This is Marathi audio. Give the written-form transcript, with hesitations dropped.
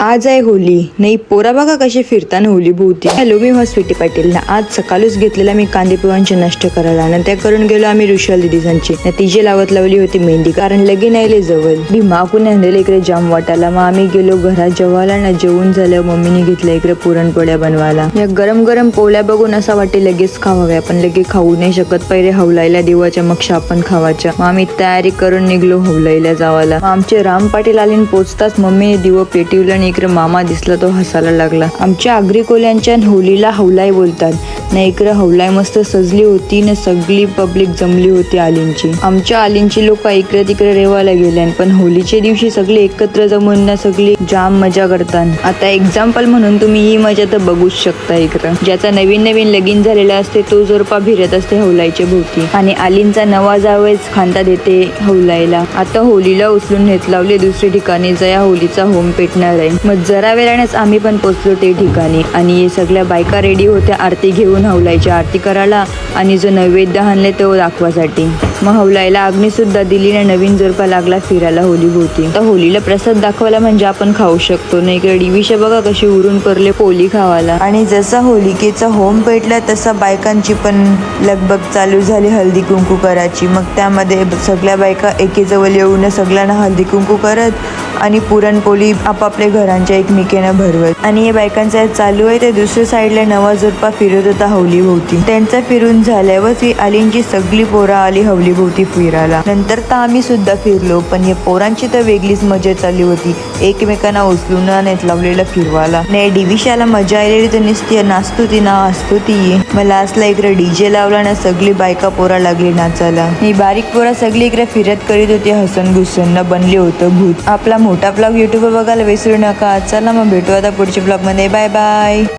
आज आहे होली. नाही पोरा बघा कशी फिरताना होली भोवती. हॅलो, मी स्वीटी पाटील ना. आज सकाळीच घेतलेला मी कांदे पोह्यांचे नष्ट करायला आणि त्या करून गेलो आम्ही ऋषाल दिदीसांची. तिचे लावली होती मेहंदी, कारण लगीन आले जवळ. मी माकून आणलेलं इकडे जाम वाटायला. मग आम्ही गेलो घरात जेवायला ना. जेवून झालं मम्मीने घेतलं इकडे पुरणपोळ्या बनवायला. या गरम गरम पोळ्या बघून असं वाटते लगेच खावाव्या, पण लगेच खाऊ नाही शकत. पहिले हवलायला देवाच्या, मग आपण खावाच्या. मग आम्ही तयारी करून निघलो हवलायला जावाला. आमचे राम पाटील आले पोचताच मम्मीने दिवं पेटवलं. इकडे मामा दिसला, तो हसायला लागला. आमच्या आगरी कोल्यांच्या होलीला हवलाई बोलतात ना. इकडे हवलाई मस्त सजली होती ना. सगळी पब्लिक जमली होती आलींची. आमच्या आलींची लोक इकडे तिकडे रेवायला गेल्या, पण होलीच्या दिवशी सगळे एकत्र जमून ना सगळी जाम मजा करतात. आता एक्झाम्पल म्हणून तुम्ही ही मजा तर बघूच शकता. इकडं ज्याचा नवीन नवीन लगीन झालेला असते तो जोरपा फिरत असते हवलाईच्या भोवती, आणि आलींचा नवा जावच खांदा देते हवलाईला. आता होलीला उचलून नेत लावले दुसऱ्या ठिकाणी, जया होलीचा होम पेटणार आहे. मग जरा वेळानेच आम्ही पण पोचलो ते ठिकाणी, आणि हे सगळ्या बायका रेडी होत्या आरती घेऊन हवलाईची आरती करायला, आणि जो नैवेद्य आणले तो दाखवासाठी. मग हवलाईला अग्नी सुद्धा दिली ना. नवीन जोरपा लागला फिरायला होली भोवती. तर होलीला प्रसाद दाखवायला म्हणजे आपण खाऊ शकतो ना. इकडे डिविशा बघा कशी उरून पडले पोली खावायला. आणि जसा होलिकेचा होम पेटला तसा बायकांची पण लगबग चालू झाली हळदी कुंकू करायची. मग त्यामध्ये सगळ्या बायका एकेजवळ येऊन सगळ्यांना हळदी कुंकू करत आणि पुरणपोळी आपापल्या घरांच्या एकमेकांना भरवत. आणि हे बायकांचं चालू आहे. ते दुसऱ्या साईडला नवा जोरपा फिरत होता हवली भोवती. त्यांचा फिरून झाल्यावर ती आलींची सगळी पोरा आली हवली भोवती फिरायला. नंतर तर आम्ही सुद्धा फिरलो, पण या पोरांची तर वेगळीच मजा चालली होती. एकमेकांना उचलून नेत लावलेलं फिरवायला. नाही डिविशाला मजा आलेली तर नुसती नाचतो ती ना हसतो ती. मला असला इकडे डीजे लावला ना. सगळी बायका पोरा लागली नाचायला. ही बारीक पोरा सगळी इकडे फिरत करीत होती हसन घुसन. बनले होतं भूत. आपला मोठा ब्लॉग युट्यूबवर बघायला विसरू नका. चला मग भेटू आता पुढच्या ब्लॉग मध्ये. Bye bye.